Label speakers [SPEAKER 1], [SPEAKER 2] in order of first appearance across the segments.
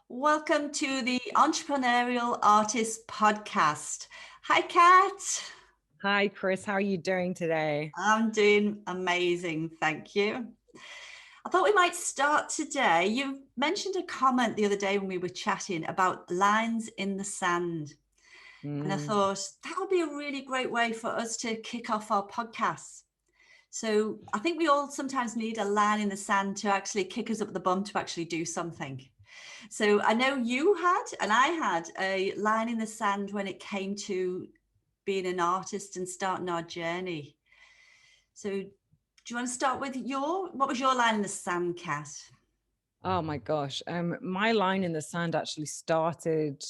[SPEAKER 1] Welcome to the Entrepreneurial Artist Podcast. Hi, Kat.
[SPEAKER 2] Hi, Chris. How are you doing today?
[SPEAKER 1] I'm doing amazing, thank you. I thought we might start today. You mentioned a comment the other day when we were chatting about lines in the sand. And I
[SPEAKER 2] Mm,
[SPEAKER 1] thought that would be a really great way for us to kick off our podcast. So I think we all sometimes need a line in the sand to actually kick us up the bum to actually do something. So I know you had, and I had a line in the sand when it came to being an artist and starting our journey. So do you want to start with what was your line in the sand, Kat?
[SPEAKER 2] oh my gosh. My line in the sand actually started.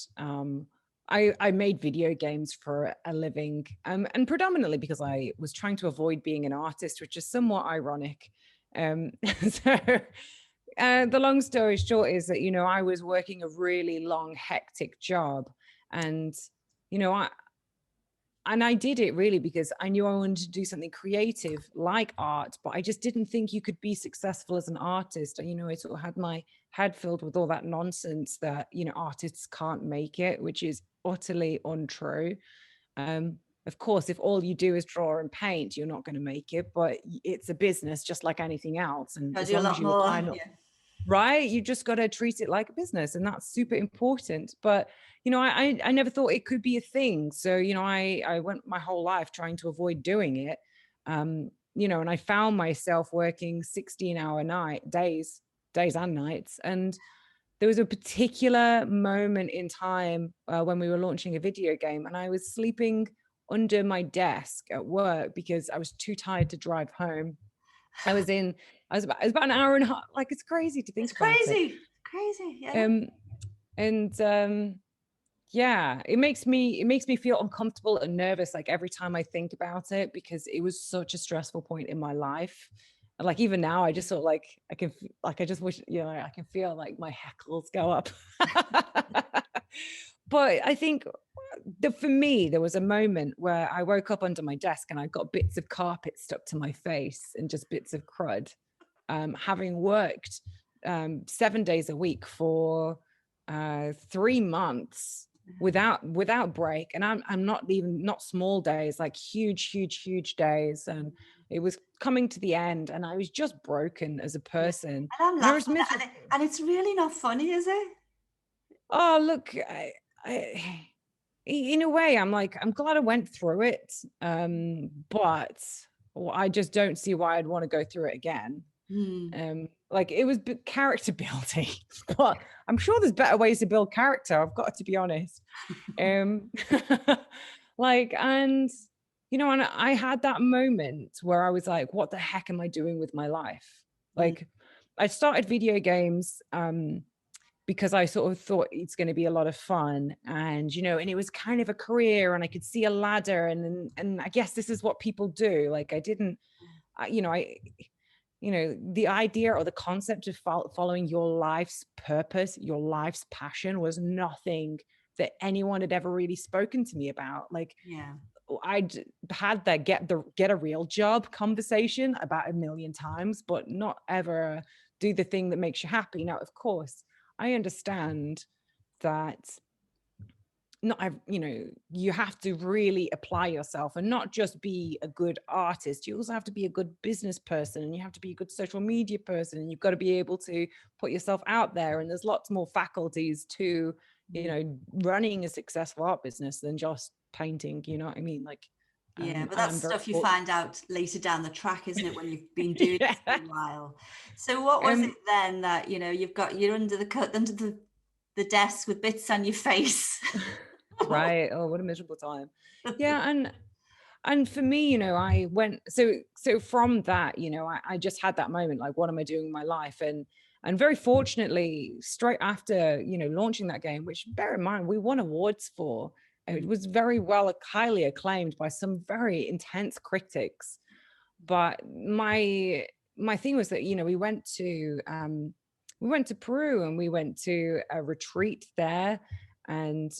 [SPEAKER 2] I made video games for a living, and predominantly because I was trying to avoid being an artist, which is somewhat ironic. Um, so the long story short is that I was working a really long, hectic job, and you know I and I did it really because I knew I wanted to do something creative like art, but I just didn't think you could be successful as an artist. I sort of had my head filled with all that nonsense that, artists can't make it, which is utterly untrue. Of course, if all you do is draw and paint, you're not going to make it, but it's a business just like anything else. And
[SPEAKER 1] I
[SPEAKER 2] as
[SPEAKER 1] do a
[SPEAKER 2] long as
[SPEAKER 1] lot
[SPEAKER 2] you
[SPEAKER 1] more.
[SPEAKER 2] apply not
[SPEAKER 1] Yeah.
[SPEAKER 2] right, you just got to treat it like a business, and that's super important. But I never thought it could be a thing, so I went my whole life trying to avoid doing it. And I found myself working 16-hour night days and nights. And there was a particular moment in time when we were launching a video game, and I was sleeping under my desk at work because I was too tired to drive home. I was in, it was about an hour and a half. Like, it's crazy to
[SPEAKER 1] It's
[SPEAKER 2] think about it.
[SPEAKER 1] crazy. Crazy. Yeah.
[SPEAKER 2] Um, and yeah, it makes me feel uncomfortable and nervous, like every time I think about it, because it was such a stressful point in my life. And like even now, I just sort of like I just wish I can feel like my hackles go up. But I think for me, there was a moment where I woke up under my desk and I got bits of carpet stuck to my face and just bits of crud. Having worked 7 days a week for 3 months without break, and I'm not small days, like huge days, and it was coming to the end, and I was just broken as a
[SPEAKER 1] Yeah.
[SPEAKER 2] person,
[SPEAKER 1] And I'm
[SPEAKER 2] and I was
[SPEAKER 1] laughing
[SPEAKER 2] miserable.
[SPEAKER 1] and it's really not funny, is it?
[SPEAKER 2] Oh, look, in a way, I'm like, I'm glad I went through it, but I just don't see why I'd want to go through it again.
[SPEAKER 1] Hmm.
[SPEAKER 2] Like, it was character building, but I'm sure there's better ways to build character, I've got to be honest. um like, and I had that moment where I was like, what the heck am I doing with my life?
[SPEAKER 1] Hmm.
[SPEAKER 2] Like, I started video games because I sort of thought it's going to be a lot of fun, and it was kind of a career, and I could see a ladder, and I guess this is what people do. Like, I didn't I, you know I the idea or the concept of following your life's purpose, your life's passion, was nothing that anyone had ever really spoken to me about. Like,
[SPEAKER 1] Yeah.
[SPEAKER 2] I'd had that get a real job conversation about a million times, but not ever do the thing that makes you happy. Now, of course, I understand that not you have to really apply yourself and not just be a good artist. You also have to be a good business person, and you have to be a good social media person, and you've got to be able to put yourself out there, and there's lots more faculties to
[SPEAKER 1] Hmm.
[SPEAKER 2] running a successful art business than just painting, you know what I mean? Like,
[SPEAKER 1] Yeah, but
[SPEAKER 2] and
[SPEAKER 1] that's
[SPEAKER 2] I'm very
[SPEAKER 1] stuff you
[SPEAKER 2] fortunate.
[SPEAKER 1] find out later down the track, isn't it, when you've been doing
[SPEAKER 2] Yeah.
[SPEAKER 1] it for a while. So what was it
[SPEAKER 2] um
[SPEAKER 1] then that, you're under the desk with bits on your face?
[SPEAKER 2] right, oh, what a miserable time. Yeah. And for me, I went, so from that, I just had that moment, like, what am I doing in my life? And very fortunately, straight after launching that game, which, bear in mind, we won awards for, and it was very well, highly acclaimed by some very intense critics. But my thing was that we went to Peru, and we went to a retreat there, and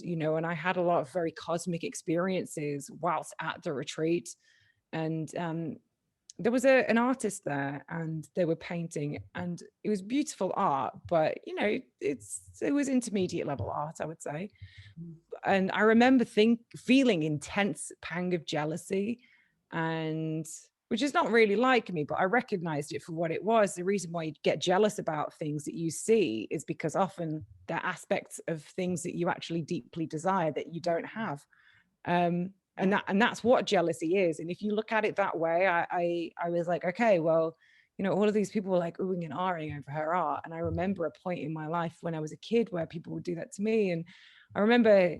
[SPEAKER 2] I had a lot of very cosmic experiences whilst at the retreat. And there was an artist there, and they were painting, and it was beautiful art, but you know, it was intermediate level art, I would say. And I remember feeling intense pang of jealousy, and which is not really like me, but I recognized it for what it was. The reason why you get jealous about things that you see is because often they're aspects of things that you actually deeply desire that you don't have. And that's what jealousy is. And if you look at it that way, I was like, okay, well, you know, all of these people were like oohing and ahhing over her art. And I remember a point in my life when I was a kid where people would do that to me. And I remember,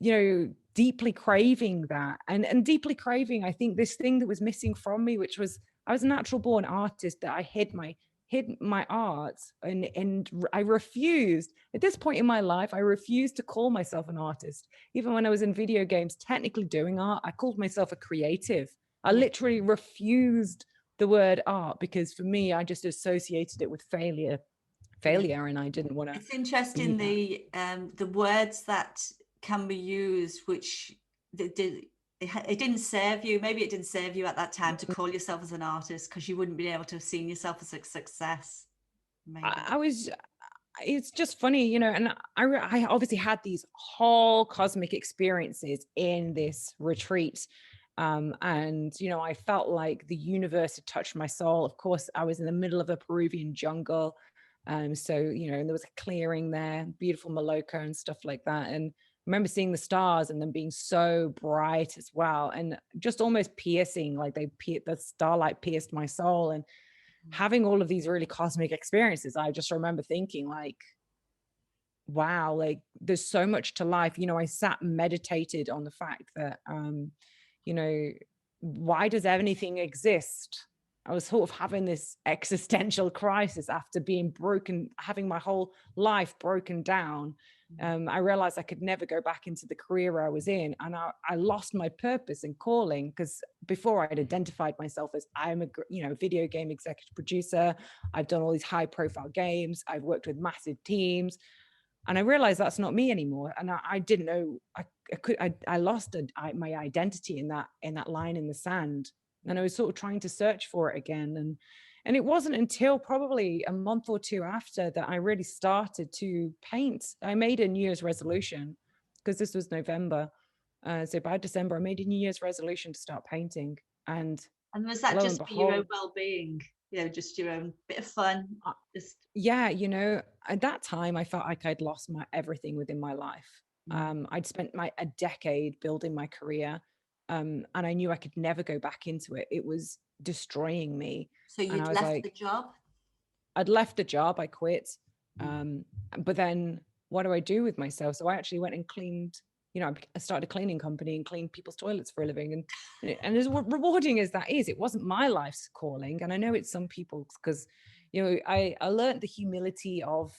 [SPEAKER 2] you know, deeply craving that, and deeply craving, I think, this thing that was missing from me, which was I was a natural born artist, that I hid my art, and I refused at this point in my life. I refused to call myself an artist. Even when I was in video games technically doing art, I called myself a creative. I literally refused the word art, because for me, I just associated it with failure, and I didn't want to.
[SPEAKER 1] It's interesting, the words that can be used, which it didn't serve you. Maybe it didn't serve you at that time to call yourself as an artist, because you wouldn't be able to have seen yourself as a success. Maybe.
[SPEAKER 2] It's just funny, you know, and I obviously had these whole cosmic experiences in this retreat. And, you know, I felt like the universe had touched my soul. Of course, I was in the middle of a Peruvian jungle. So, you know, and there was a clearing there, beautiful Maloko and stuff like that. And I remember seeing the stars and them being so bright as well, and just almost piercing, like the starlight pierced my soul. And having all of these really cosmic experiences, I just remember thinking like, wow, like there's so much to life. You know, I sat and meditated on the fact that, you know, why does anything exist? I was sort of having this existential crisis after being broken, having my whole life broken down. I realized I could never go back into the career I was in, and I lost my purpose and calling, because before I'd identified myself as I'm a, you know, video game executive producer. I've done all these high profile games. I've worked with massive teams, and I realized that's not me anymore. And I didn't know, I lost my identity in that line in the sand. And I was sort of trying to search for it again. And it wasn't until probably a month or two after that I really started to paint. I made a New Year's resolution, because this was November. So by December, I made a New Year's resolution to start painting. And
[SPEAKER 1] was that just for your own well-being? You know, just your own bit of fun?
[SPEAKER 2] Yeah, you know, at that time, I felt like I'd lost everything within my life. I'd spent a decade building my career. And I knew I could never go back into it. It was destroying me.
[SPEAKER 1] So you'd left the job?
[SPEAKER 2] I'd left the job, I quit. But then what do I do with myself? So I actually went and cleaned, you know, I started a cleaning company and cleaned people's toilets for a living. And as rewarding as that is, it wasn't my life's calling. And I know it's some people's, because, you know, I learned the humility of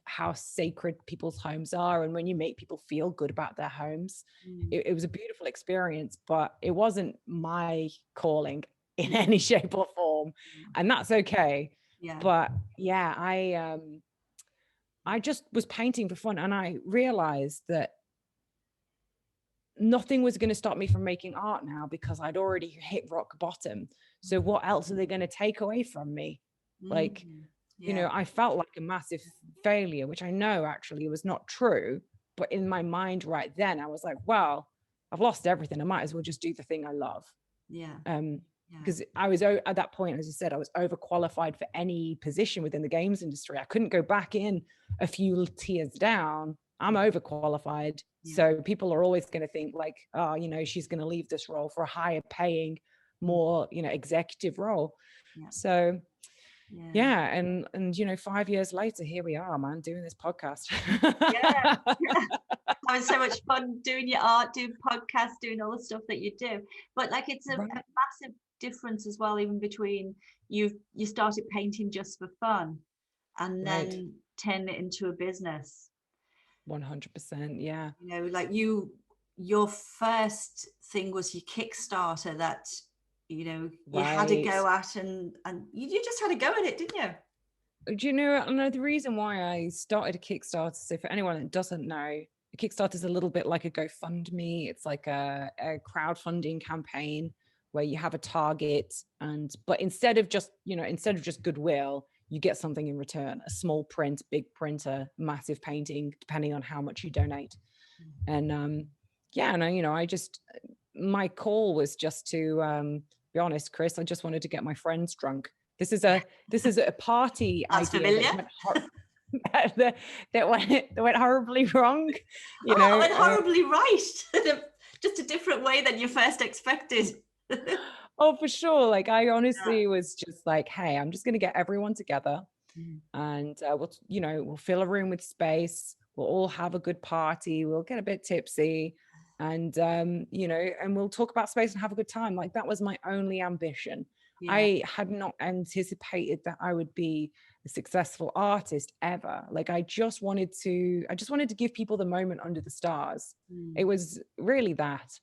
[SPEAKER 2] how sacred people's homes are. And when you make people feel good about their homes, it was a beautiful experience, but it wasn't my calling in any shape or form. And that's okay.
[SPEAKER 1] Yeah.
[SPEAKER 2] But yeah, I just was painting for fun, and I realized that nothing was going to stop me from making art now, because I'd already hit rock bottom. So what else are they going to take away from me? Like, you know, I felt like a massive failure, which I know actually was not true. But in my mind right then, I was like, well, I've lost everything. I might as well just do the thing I love. Because I was, at that point, as you said, I was overqualified for any position within the games industry. I couldn't go back in a few tiers down. I'm overqualified. So people are always going to think like, oh, you know, she's going to leave this role for a higher paying, more, you know, executive role. So yeah. And, you know, 5 years later, here we are, man, doing this podcast.
[SPEAKER 1] Having so much fun doing your art, doing podcasts, doing all the stuff that you do. But like, it's a massive difference as well, even between you started painting just for fun and then turn it into a business.
[SPEAKER 2] 100%. Yeah.
[SPEAKER 1] You know, like your first thing was your Kickstarter that, you know, you had to go at, and you just had to go at it, didn't you?
[SPEAKER 2] Do you know the reason why I started a Kickstarter? So for anyone that doesn't know, a Kickstarter is a little bit like a GoFundMe. It's like a crowdfunding campaign. where you have a target, but instead of just goodwill, you get something in return, a small print, big printer, massive painting, depending on how much you donate. And my call was just to be honest, Chris, I just wanted to get my friends drunk. This is a party
[SPEAKER 1] That's
[SPEAKER 2] idea
[SPEAKER 1] familiar.
[SPEAKER 2] that went horribly wrong.
[SPEAKER 1] It went horribly right. Just a different way than you first expected.
[SPEAKER 2] Oh, for sure. Like, I honestly was just like, hey, I'm just going to get everyone together, and we'll fill a room with space. We'll all have a good party. We'll get a bit tipsy, and and we'll talk about space and have a good time. Like, that was my only ambition. Yeah. I had not anticipated that I would be a successful artist ever. Like, I just wanted to give people the moment under the stars. It was really that.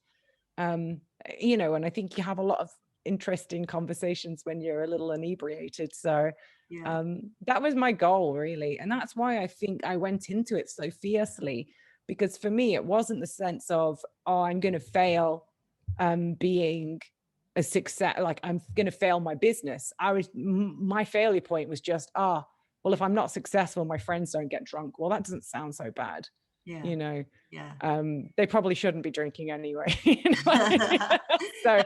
[SPEAKER 2] And I think you have a lot of interesting conversations when you're a little inebriated. So that was my goal, really. And that's why I think I went into it so fiercely, because for me, it wasn't the sense of, oh, I'm going to fail being a success, like I'm going to fail my business. My failure point was just, well, if I'm not successful, my friends don't get drunk. Well, that doesn't sound so bad. They probably shouldn't be drinking anyway. So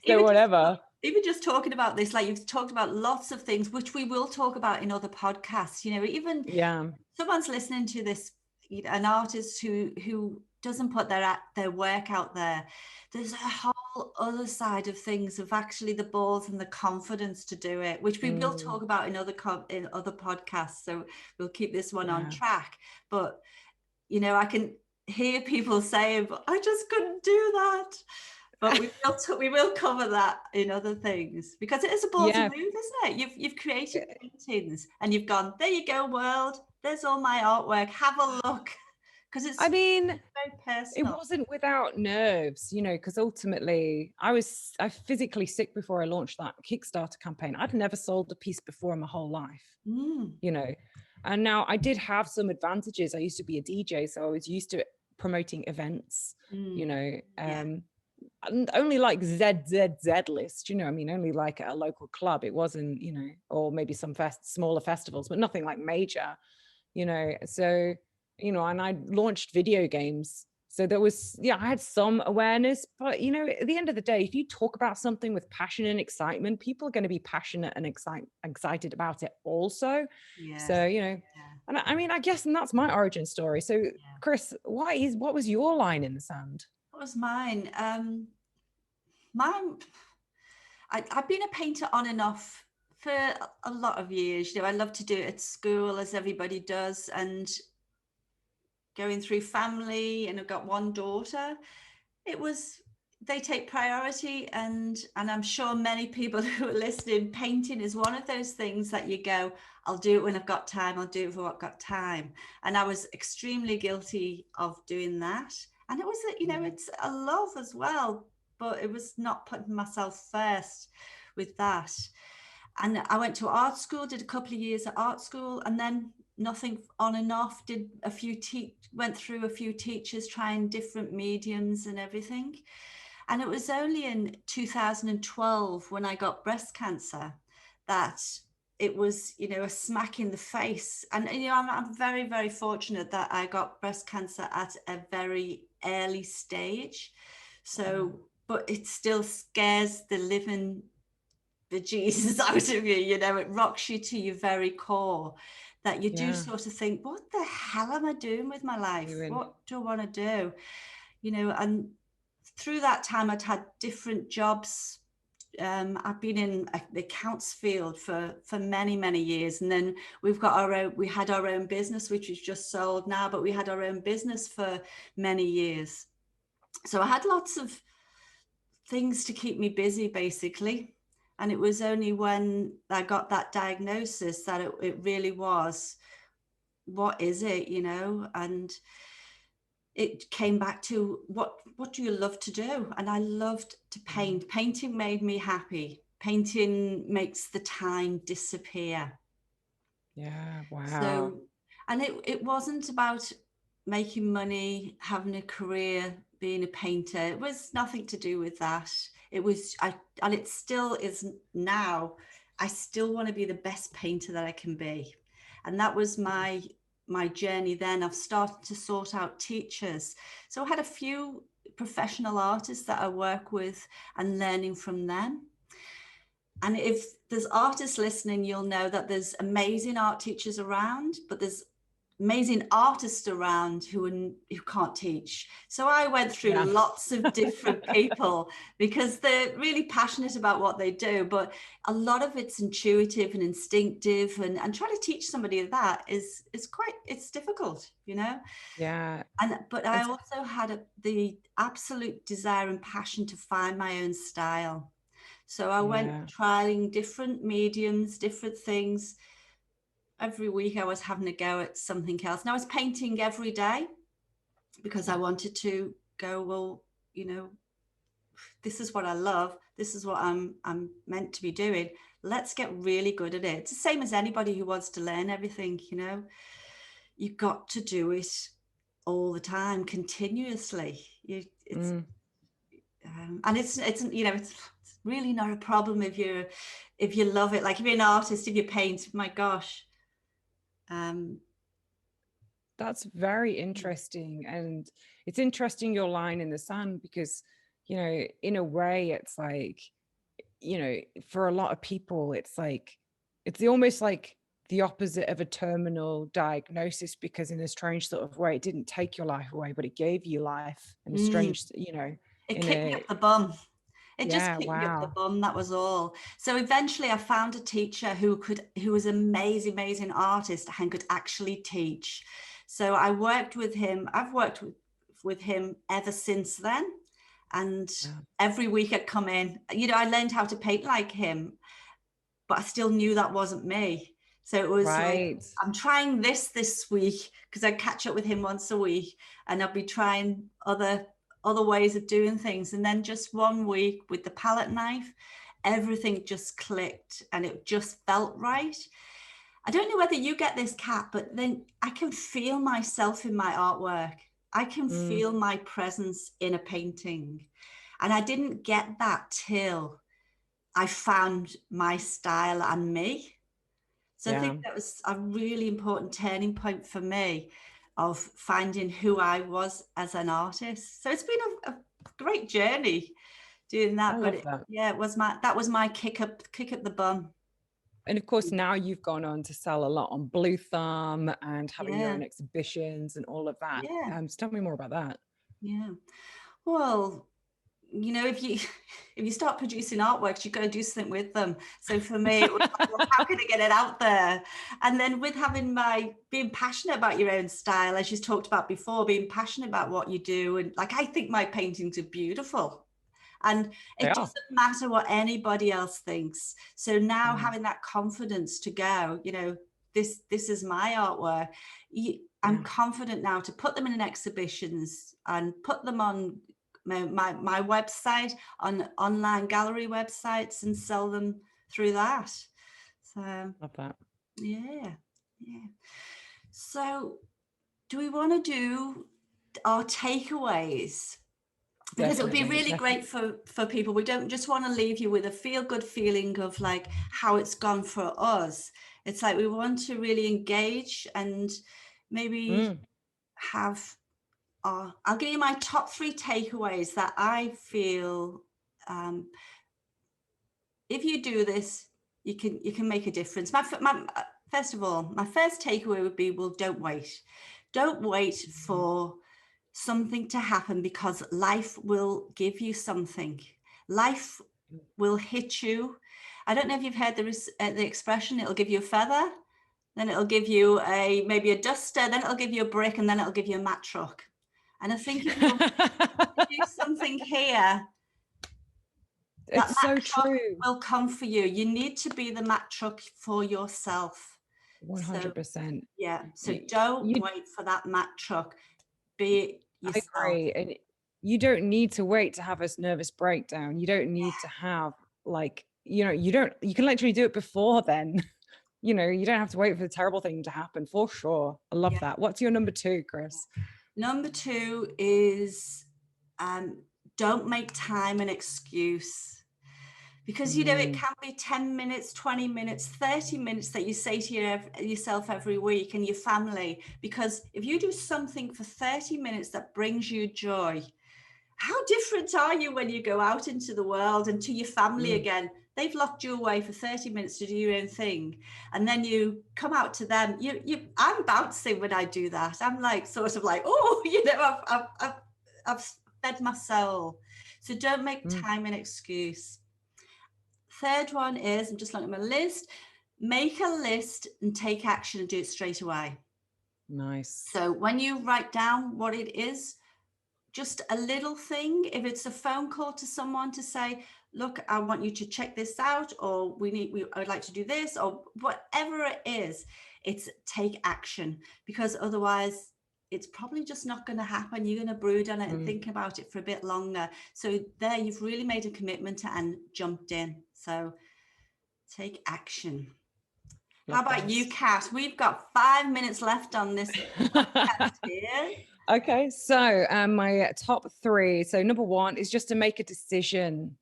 [SPEAKER 2] whatever.
[SPEAKER 1] Even just talking about this, like you've talked about lots of things, which we will talk about in other podcasts. Even someone's listening to this, an artist who doesn't put their work out there. There's a whole other side of things, of actually the balls and the confidence to do it, which we will talk about in other podcasts. So we'll keep this one on track. But I can hear people saying, but I just couldn't do that. But we will cover that in other things, because it is a ballsy move, isn't it? You've created paintings and you've gone, there you go, world. There's all my artwork. Have a look. Because it's very personal.
[SPEAKER 2] It wasn't without nerves, because ultimately I was physically sick before I launched that Kickstarter campaign. I'd never sold a piece before in my whole life, And now I did have some advantages. I used to be a DJ, so I was used to promoting events, only like ZZZ list, only like at a local club. It wasn't, or maybe some smaller festivals, but nothing like major, so, and I launched video games. So there was, I had some awareness, but, at the end of the day, if you talk about something with passion and excitement, people are going to be passionate and excited about it also. Yes. So, and I guess, and that's my origin story. So Chris, what was your line in the sand?
[SPEAKER 1] What was mine? I've been a painter on and off for a lot of years. I love to do it at school, as everybody does, and going through family, and I've got one daughter. They take priority, and I'm sure many people who are listening, painting is one of those things that you go, I'll do it when I've got time, I'll do it when I've got time. And I was extremely guilty of doing that. And it was, it's a love as well, but it was not putting myself first with that. And I went to art school, did a couple of years at art school, and then nothing on and off, went through a few teachers, trying different mediums and everything. And it was only in 2012 when I got breast cancer that it was, a smack in the face. And, I'm very, very fortunate that I got breast cancer at a very early stage. So, but it still scares the living bejesus out of you, it rocks you to your very core, that you do sort of think, what the hell am I doing with my life? What do I want to do? And through that time, I'd had different jobs. I've been in the accounts field for many, many years. And then we had our own business, which is just sold now, but we had our own business for many years. So I had lots of things to keep me busy, basically. And it was only when I got that diagnosis that it really was, what is it, and it came back to what do you love to do? And I loved to paint. Painting made me happy. Painting makes the time disappear.
[SPEAKER 2] Yeah, wow.
[SPEAKER 1] So, and it wasn't about making money, having a career, being a painter. It was nothing to do with that. and it still is now. I still want to be the best painter that I can be. And that was my journey then. I've started to sort out teachers. So I had a few professional artists that I work with and learning from them. And if there's artists listening, you'll know that there's amazing art teachers around, but there's amazing artists around who can't teach. So I went through lots of different people because they're really passionate about what they do, but a lot of it's intuitive and instinctive, and trying to teach somebody that is it's difficult, you know. But I also had the absolute desire and passion to find my own style. So I went trying different mediums, different things. Every week I was having a go at something else. And I was painting every day because I wanted to go, well, you know, this is what I love. This is what I'm meant to be doing. Let's get really good at it. It's the same as anybody who wants to learn everything, you know. You've got to do it all the time, continuously. And it's you know, it's really not a problem if you love it. Like if you're an artist, if you paint, my gosh.
[SPEAKER 2] That's very interesting. And it's interesting, your line in the sand, because, you know, in a way it's like, you know, for a lot of people, it's like, it's almost like the opposite of a terminal diagnosis, because in a strange sort of way, it didn't take your life away, but it gave you life in a strange, you know,
[SPEAKER 1] it kicked me up the bum. It just kicked me up the
[SPEAKER 2] wow.
[SPEAKER 1] bum. That was all. So eventually I found a teacher who was an amazing artist and could actually teach. So I worked with him. I've worked with him ever since then. And every week I'd come in, you know, I learned how to paint like him, but I still knew that wasn't me. So it was like, I'm trying this week, because I catch up with him once a week, and I'll be trying other ways of doing things. And then just one week with the palette knife, everything just clicked and it just felt right. I don't know whether you get this, Kat, but then I can feel myself in my artwork. I can feel my presence in a painting. And I didn't get that till I found my style and me. So I think that was a really important turning point for me, of finding who I was as an artist. So it's been a great journey doing that. It was my kick up the bum.
[SPEAKER 2] And of course, now you've gone on to sell a lot on Blue Thumb and having your own exhibitions and all of that. So tell me more about that.
[SPEAKER 1] Yeah. Well, you know, if you start producing artworks, you've got to do something with them. So for me, it was like, well, how can I get it out there? And then with being passionate about your own style, as you talked about before, being passionate about what you do. And like, I think my paintings are beautiful. And it doesn't matter what anybody else thinks. So now having that confidence to go, you know, this is my artwork. I'm confident now to put them in exhibitions and put them on my website, on online gallery websites, and sell them through that. So
[SPEAKER 2] love that.
[SPEAKER 1] Yeah. So do we want to do our takeaways? Because it would be really great for people. We don't just want to leave you with a feel-good feeling of like how it's gone for us. It's like we want to really engage and maybe have I'll give you my top 3 takeaways that I feel if you do this, you can make a difference. First of all, my first takeaway would be, well, don't wait. Don't wait for something to happen, because life will give you something. Life will hit you. I don't know if you've heard the expression, it'll give you a feather, then it'll give you maybe a duster, then it'll give you a brick, and then it'll give you a mat truck. And I think if you do something here,
[SPEAKER 2] it's so true,
[SPEAKER 1] will come for you. You need to be the mat truck for yourself.
[SPEAKER 2] 100%.
[SPEAKER 1] So don't wait for that mat truck. Be it yourself.
[SPEAKER 2] I agree. And you don't need to wait to have a nervous breakdown. You don't need to have like, you know, you can literally do it before then. You know, you don't have to wait for the terrible thing to happen, for sure. I love that. What's your number 2, Chris?
[SPEAKER 1] Number 2 is don't make time an excuse. Because, you know, it can be 10 minutes, 20 minutes, 30 minutes that you say to yourself every week and your family. Because if you do something for 30 minutes that brings you joy, how different are you when you go out into the world and to your family again? They've locked you away for 30 minutes to do your own thing. And then you come out to them. I'm bouncing when I do that. I'm like, sort of like, oh, you know, I've fed my soul. So don't make time an excuse. Third one is, I'm just looking at my list, make a list and take action and do it straight away.
[SPEAKER 2] Nice.
[SPEAKER 1] So when you write down what it is, just a little thing, if it's a phone call to someone to say, look, I want you to check this out, or I'd like to do this, or whatever it is, it's take action, because otherwise it's probably just not going to happen. You're going to brood on it and think about it for a bit longer. So there, you've really made a commitment and jumped in. So take action. How about you, Kat? We've got 5 minutes left on this podcast here.
[SPEAKER 2] Okay, so my top 3. So number 1 is just to make a decision,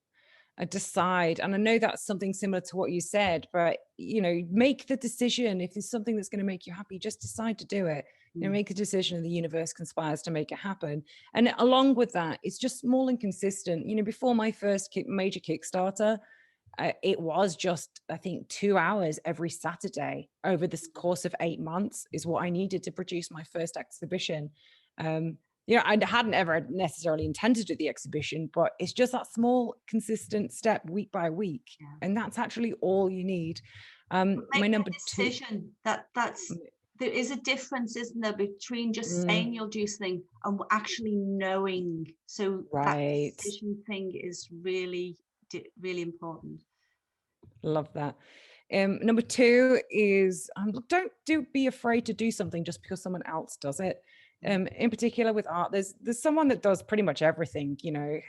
[SPEAKER 2] decide. And I know that's something similar to what you said, but, you know, make the decision. If it's something that's going to make you happy, just decide to do it. You know, make a decision and the universe conspires to make it happen. And along with that, it's just small and consistent. You know, before my first major Kickstarter, it was just, I think, 2 hours every Saturday over this course of 8 months is what I needed to produce my first exhibition. You know, I hadn't ever necessarily intended to do the exhibition, but it's just that small, consistent step week by week. And that's actually all you need. My number 2.
[SPEAKER 1] There is a difference, isn't there, between just saying you'll do something and actually knowing. So that decision thing is really, really important.
[SPEAKER 2] Love that. Number 2 is don't be afraid to do something just because someone else does it. In particular with art, there's someone that does pretty much everything, you know.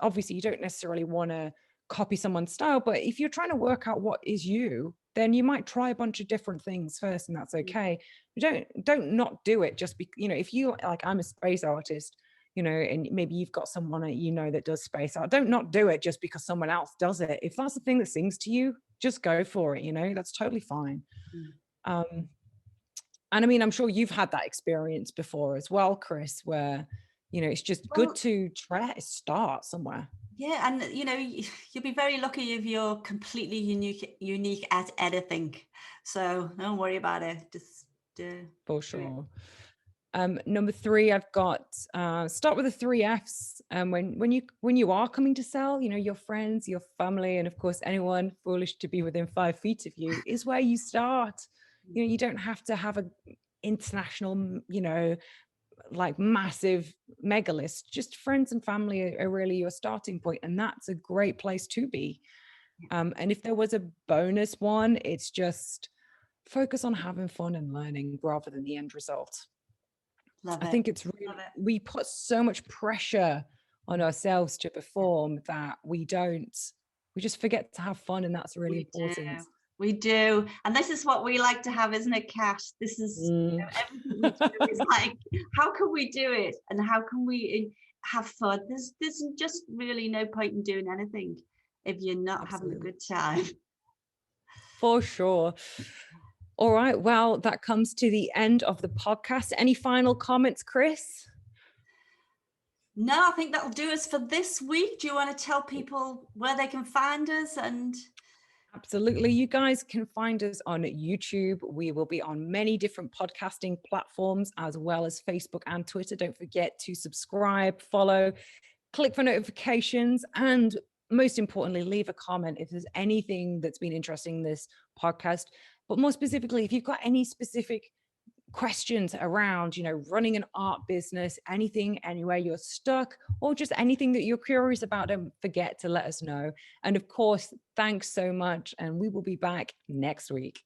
[SPEAKER 2] Obviously you don't necessarily want to copy someone's style, but if you're trying to work out what is you, then you might try a bunch of different things first, and that's okay. Don't not do it just you know, if you like, I'm a space artist, you know, and maybe you've got someone that you know that does space art. Don't not do it just because someone else does it. If that's the thing that sings to you, just go for it, you know, that's totally fine. And I mean, I'm sure you've had that experience before as well, Chris, where, you know, it's just good to start somewhere.
[SPEAKER 1] Yeah, and you know, you'll be very lucky if you're completely unique at anything. So don't worry about it. Just
[SPEAKER 2] for sure. Number 3, I've got start with the 3 Fs. When you are coming to sell, you know, your friends, your family, and of course anyone foolish to be within 5 feet of you is where you start. You know, you don't have to have an international, you know, like massive mega list. Just friends and family are really your starting point, and that's a great place to be. And if there was a bonus one, it's just focus on having fun and learning rather than the end result. I think it's really, we put so much pressure on ourselves to perform that we just forget to have fun, and that's really important.
[SPEAKER 1] We do. And this is what we like to have, isn't it, Kat? This is, you know, everything we do is like, how can we do it? And how can we have fun? There's just really no point in doing anything if you're not having a good time.
[SPEAKER 2] For sure. All right. Well, that comes to the end of the podcast. Any final comments, Chris?
[SPEAKER 1] No, I think that'll do us for this week. Do you want to tell people where they can find us? And
[SPEAKER 2] absolutely. You guys can find us on YouTube. We will be on many different podcasting platforms as well as Facebook and Twitter. Don't forget to subscribe, follow, click for notifications, and most importantly, leave a comment if there's anything that's been interesting in this podcast. But more specifically, if you've got any specific questions around, you know, running an art business, anything, anywhere you're stuck, or just anything that you're curious about, don't forget to let us know. And of course, thanks so much. And we will be back next week.